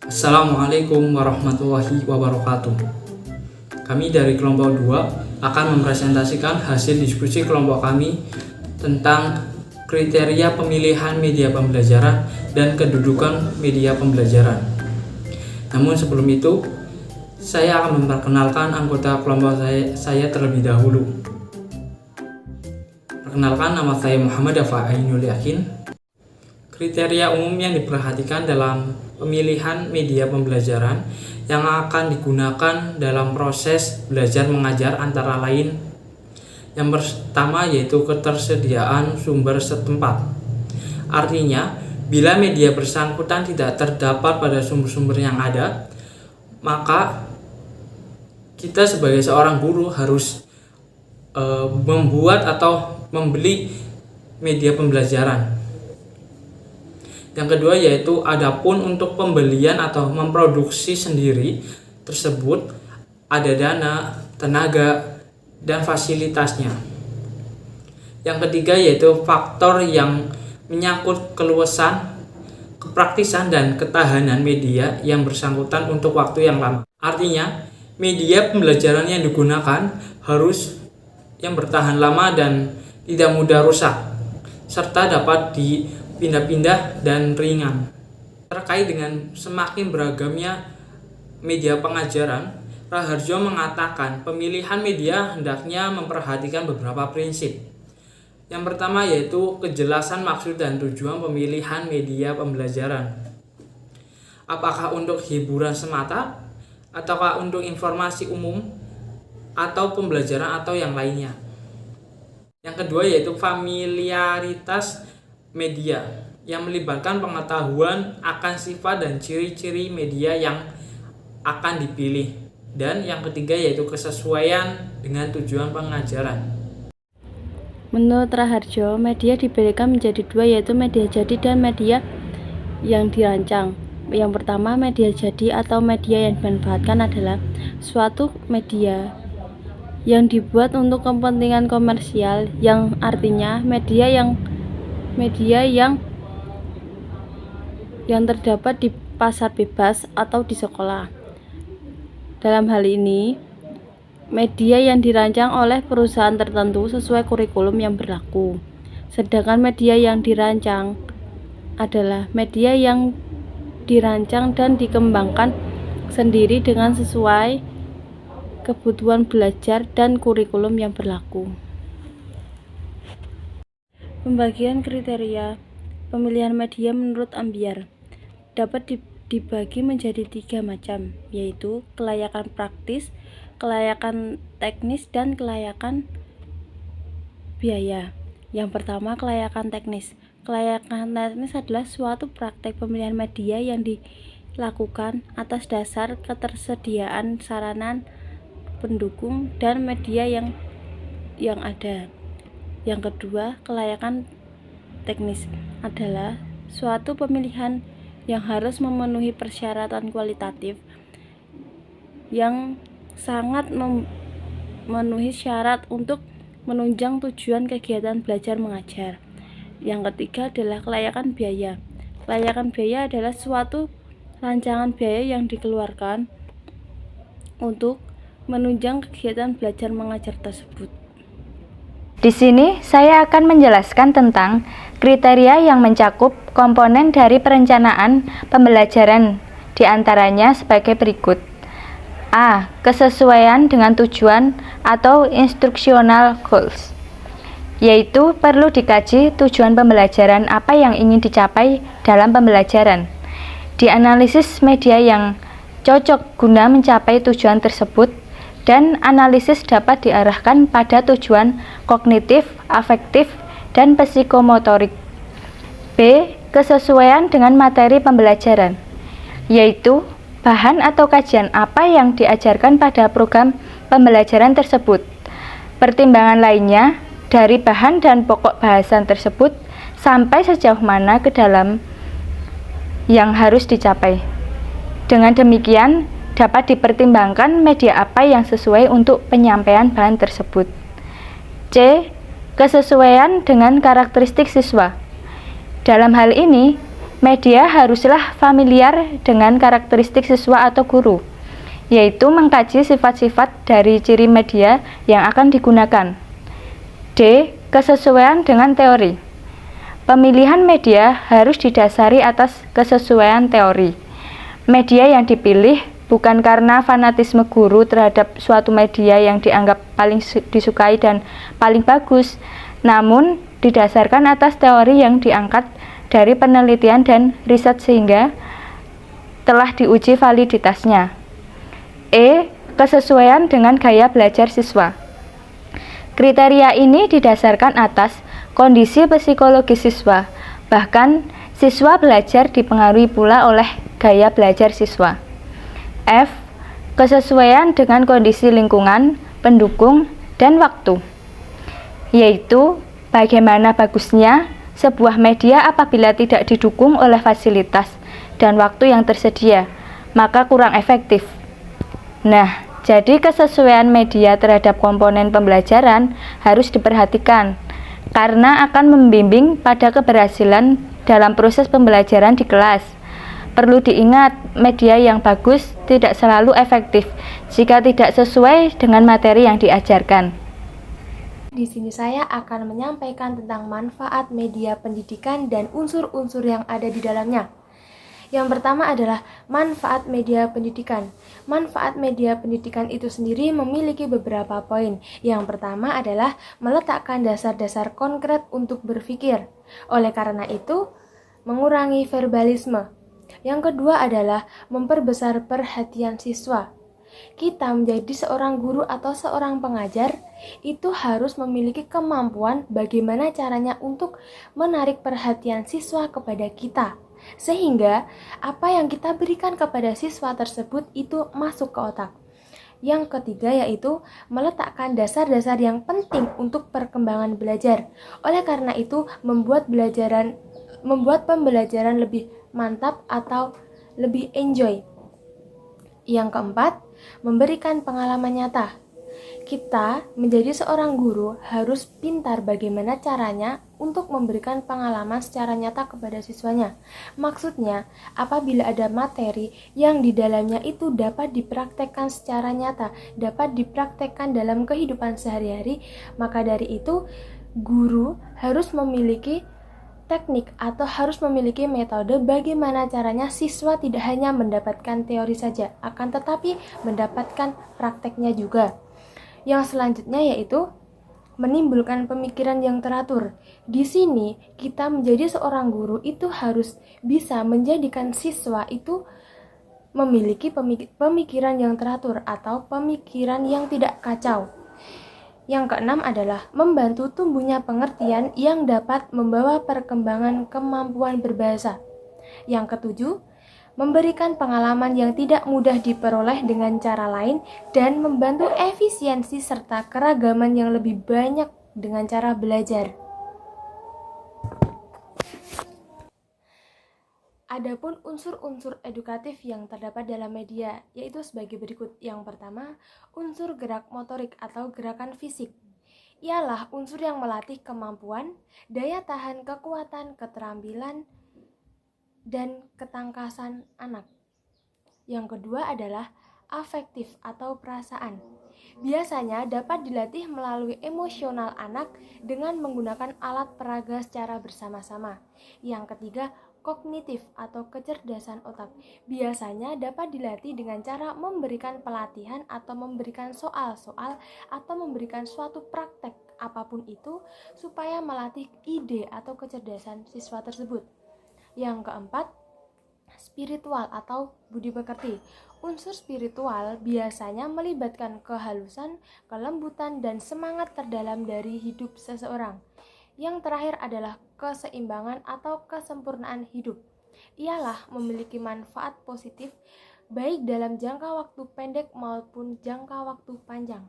Assalamualaikum warahmatullahi wabarakatuh. Kami dari kelompok 2 akan mempresentasikan hasil diskusi kelompok kami tentang kriteria pemilihan media pembelajaran dan kedudukan media pembelajaran. Namun sebelum itu, saya akan memperkenalkan anggota kelompok saya terlebih dahulu. Perkenalkan, nama saya Muhammad Dafa Ainul Yakin. Kriteria umum yang diperhatikan dalam pemilihan media pembelajaran yang akan digunakan dalam proses belajar mengajar antara lain yang pertama yaitu ketersediaan sumber setempat. Artinya, bila media bersangkutan tidak terdapat pada sumber-sumber yang ada, maka kita sebagai seorang guru harus membuat atau membeli media pembelajaran. Yang kedua yaitu adapun untuk pembelian atau memproduksi sendiri tersebut ada dana, tenaga, dan fasilitasnya. Yang ketiga yaitu faktor yang menyangkut keluasan, kepraktisan, dan ketahanan media yang bersangkutan untuk waktu yang lama. Artinya, media pembelajaran yang digunakan harus yang bertahan lama dan tidak mudah rusak, serta dapat dipindah-pindah dan ringan. Terkait dengan semakin beragamnya media pengajaran, Raharjo mengatakan pemilihan media hendaknya memperhatikan beberapa prinsip. Yang pertama yaitu kejelasan maksud dan tujuan pemilihan media pembelajaran. Apakah untuk hiburan semata, ataukah untuk informasi umum, atau pembelajaran atau yang lainnya. Yang kedua yaitu familiaritas media yang melibatkan pengetahuan akan sifat dan ciri-ciri media yang akan dipilih. Dan yang ketiga yaitu kesesuaian dengan tujuan pengajaran. Menurut Raharjo, media diberikan menjadi dua, yaitu media jadi dan media yang dirancang. Yang pertama, media jadi atau media yang dimanfaatkan adalah suatu media yang dibuat untuk kepentingan komersial, yang artinya media yang terdapat di pasar bebas atau di sekolah. Dalam hal ini, media yang dirancang oleh perusahaan tertentu sesuai kurikulum yang berlaku. Sedangkan media yang dirancang adalah media yang dirancang dan dikembangkan sendiri dengan sesuai kebutuhan belajar dan kurikulum yang berlaku. Pembagian kriteria pemilihan media menurut Ambiar dapat dibagi menjadi 3 macam, yaitu kelayakan praktis, kelayakan teknis, dan kelayakan biaya. Yang pertama, kelayakan teknis. Kelayakan teknis adalah suatu praktek pemilihan media yang dilakukan atas dasar ketersediaan sarana pendukung dan media yang ada. Yang kedua, kelayakan teknis adalah suatu pemilihan yang harus memenuhi persyaratan kualitatif yang sangat memenuhi syarat untuk menunjang tujuan kegiatan belajar mengajar. Yang ketiga adalah kelayakan biaya. Kelayakan biaya adalah suatu rancangan biaya yang dikeluarkan untuk menunjang kegiatan belajar mengajar tersebut. Di sini saya akan menjelaskan tentang kriteria yang mencakup komponen dari perencanaan pembelajaran, di antaranya sebagai berikut. A. Kesesuaian dengan tujuan atau instructional goals, yaitu perlu dikaji tujuan pembelajaran apa yang ingin dicapai dalam pembelajaran. Dianalisis media yang cocok guna mencapai tujuan tersebut, dan analisis dapat diarahkan pada tujuan kognitif, afektif, dan psikomotorik. B. Kesesuaian dengan materi pembelajaran, yaitu bahan atau kajian apa yang diajarkan pada program pembelajaran tersebut. Pertimbangan lainnya dari bahan dan pokok bahasan tersebut sampai sejauh mana ke dalam yang harus dicapai. Dengan demikian, dapat dipertimbangkan media apa yang sesuai untuk penyampaian bahan tersebut. C. Kesesuaian dengan karakteristik siswa. Dalam hal ini, Media haruslah familiar dengan karakteristik siswa atau guru, yaitu mengkaji sifat-sifat dari ciri media yang akan digunakan. D. Kesesuaian dengan teori. Pemilihan media harus didasari atas kesesuaian teori. Media yang dipilih bukan karena fanatisme guru terhadap suatu media yang dianggap paling disukai dan paling bagus, namun didasarkan atas teori yang diangkat dari penelitian dan riset sehingga telah diuji validitasnya. E. Kesesuaian dengan gaya belajar siswa. Kriteria ini didasarkan atas kondisi psikologis siswa, bahkan siswa belajar dipengaruhi pula oleh gaya belajar siswa. F. Kesesuaian dengan kondisi lingkungan, pendukung, dan waktu, yaitu bagaimana bagusnya sebuah media apabila tidak didukung oleh fasilitas dan waktu yang tersedia, maka kurang efektif. Nah, jadi kesesuaian media terhadap komponen pembelajaran harus diperhatikan, karena akan membimbing pada keberhasilan dalam proses pembelajaran di kelas. Perlu diingat, media yang bagus tidak selalu efektif jika tidak sesuai dengan materi yang diajarkan. Di sini saya akan menyampaikan tentang manfaat media pendidikan dan unsur-unsur yang ada di dalamnya. Yang pertama adalah manfaat media pendidikan. Manfaat media pendidikan itu sendiri memiliki beberapa poin. Yang pertama adalah meletakkan dasar-dasar konkret untuk berpikir. Oleh karena itu, mengurangi verbalisme. Yang kedua adalah memperbesar perhatian siswa. Kita menjadi seorang guru atau seorang pengajar itu harus memiliki kemampuan bagaimana caranya untuk menarik perhatian siswa kepada kita, sehingga apa yang kita berikan kepada siswa tersebut itu masuk ke otak. Yang ketiga yaitu meletakkan dasar-dasar yang penting untuk perkembangan belajar. Oleh karena itu membuat pembelajaran lebih mantap atau lebih enjoy. Yang keempat, memberikan pengalaman nyata. Kita menjadi seorang guru harus pintar bagaimana caranya untuk memberikan pengalaman secara nyata kepada siswanya. Maksudnya, apabila ada materi yang di dalamnya itu dapat dipraktekkan secara nyata, dapat dipraktekkan dalam kehidupan sehari-hari, maka dari itu guru harus memiliki teknik atau harus memiliki metode bagaimana caranya siswa tidak hanya mendapatkan teori saja, akan tetapi mendapatkan prakteknya juga. Yang selanjutnya yaitu menimbulkan pemikiran yang teratur. Di sini kita menjadi seorang guru itu harus bisa menjadikan siswa itu memiliki pemikiran yang teratur atau pemikiran yang tidak kacau. Yang keenam adalah membantu tumbuhnya pengertian yang dapat membawa perkembangan kemampuan berbahasa. Yang ketujuh, memberikan pengalaman yang tidak mudah diperoleh dengan cara lain dan membantu efisiensi serta keragaman yang lebih banyak dengan cara belajar. Adapun unsur-unsur edukatif yang terdapat dalam media yaitu sebagai berikut. Yang pertama, unsur gerak motorik atau gerakan fisik. Ialah unsur yang melatih kemampuan, daya tahan, kekuatan, keterampilan, dan ketangkasan anak. Yang kedua adalah afektif atau perasaan. Biasanya dapat dilatih melalui emosional anak dengan menggunakan alat peraga secara bersama-sama. Yang ketiga, kognitif atau kecerdasan otak. Biasanya dapat dilatih dengan cara memberikan pelatihan atau memberikan soal-soal atau memberikan suatu praktek apapun itu supaya melatih ide atau kecerdasan siswa tersebut. Yang keempat, spiritual atau budi pekerti. Unsur spiritual biasanya melibatkan kehalusan, kelembutan, dan semangat terdalam dari hidup seseorang. Yang terakhir adalah keseimbangan atau kesempurnaan hidup. Ialah memiliki manfaat positif baik dalam jangka waktu pendek maupun jangka waktu panjang.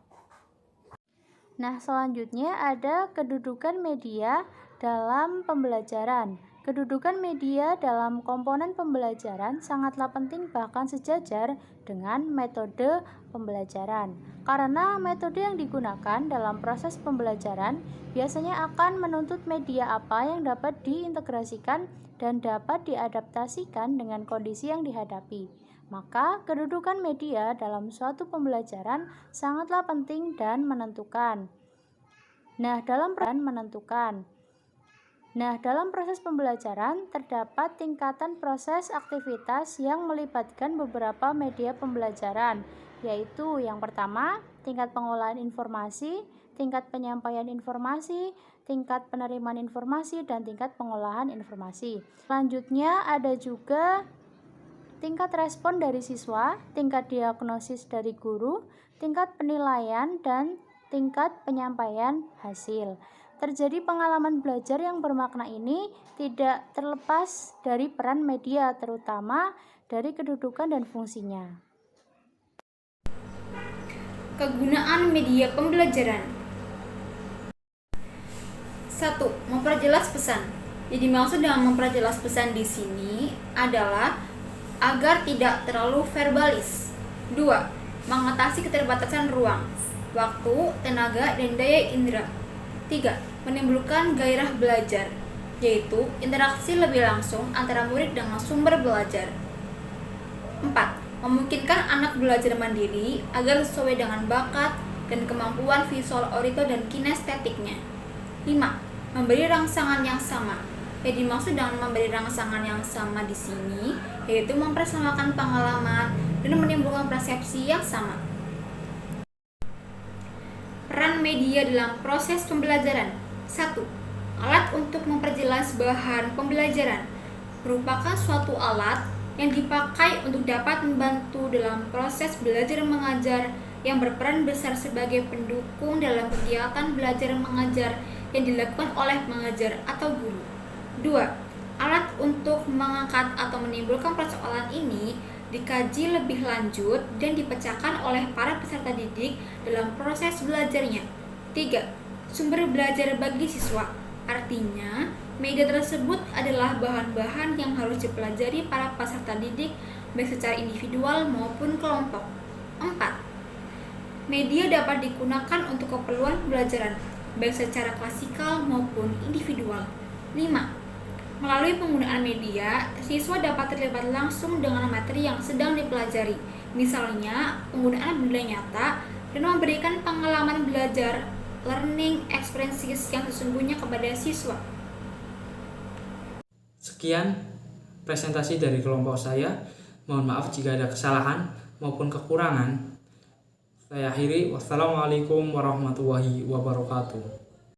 Nah, selanjutnya ada kedudukan media dalam pembelajaran. Kedudukan media dalam komponen pembelajaran sangatlah penting, bahkan sejajar dengan metode pembelajaran. Karena metode yang digunakan dalam proses pembelajaran biasanya akan menuntut media apa yang dapat diintegrasikan dan dapat diadaptasikan dengan kondisi yang dihadapi. Maka, kedudukan media dalam suatu pembelajaran sangatlah penting dan menentukan. Nah, dalam proses pembelajaran terdapat tingkatan proses aktivitas yang melibatkan beberapa media pembelajaran, yaitu yang pertama, tingkat pengolahan informasi, tingkat penyampaian informasi, tingkat penerimaan informasi, dan tingkat pengolahan informasi. Selanjutnya ada juga tingkat respon dari siswa, tingkat diagnosis dari guru, tingkat penilaian, dan tingkat penyampaian hasil. Terjadi pengalaman belajar yang bermakna ini tidak terlepas dari peran media, terutama dari kedudukan dan fungsinya. Kegunaan media pembelajaran. 1. Memperjelas pesan. Jadi dimaksud dengan memperjelas pesan di sini adalah agar tidak terlalu verbalis. 2. Mengatasi keterbatasan ruang, waktu, tenaga, dan daya indera. 3. Menimbulkan gairah belajar, yaitu interaksi lebih langsung antara murid dengan sumber belajar. 4. Memungkinkan anak belajar mandiri agar sesuai dengan bakat dan kemampuan visual orito dan kinestetiknya. 5. Memberi rangsangan yang sama. Yang dimaksud dengan memberi rangsangan yang sama di sini yaitu mempersamakan pengalaman dan menimbulkan persepsi yang sama. Peran media dalam proses pembelajaran. 1. Alat untuk memperjelas bahan pembelajaran merupakan suatu alat yang dipakai untuk dapat membantu dalam proses belajar mengajar yang berperan besar sebagai pendukung dalam kegiatan belajar mengajar yang dilakukan oleh pengajar atau guru. 2. Alat untuk mengangkat atau menimbulkan persoalan ini dikaji lebih lanjut dan dipecahkan oleh para peserta didik dalam proses belajarnya. 3. Sumber belajar bagi siswa. Artinya, media tersebut adalah bahan-bahan yang harus dipelajari para peserta didik baik secara individual maupun kelompok. 4. Media dapat digunakan untuk keperluan pembelajaran baik secara klasikal maupun individual. 5. Melalui penggunaan media, siswa dapat terlibat langsung dengan materi yang sedang dipelajari, misalnya penggunaan benda nyata dan memberikan pengalaman belajar learning experiences yang sesungguhnya kepada siswa. Sekian presentasi dari kelompok saya. Mohon maaf jika ada kesalahan maupun kekurangan. Saya akhiri. Wassalamualaikum warahmatullahi wabarakatuh.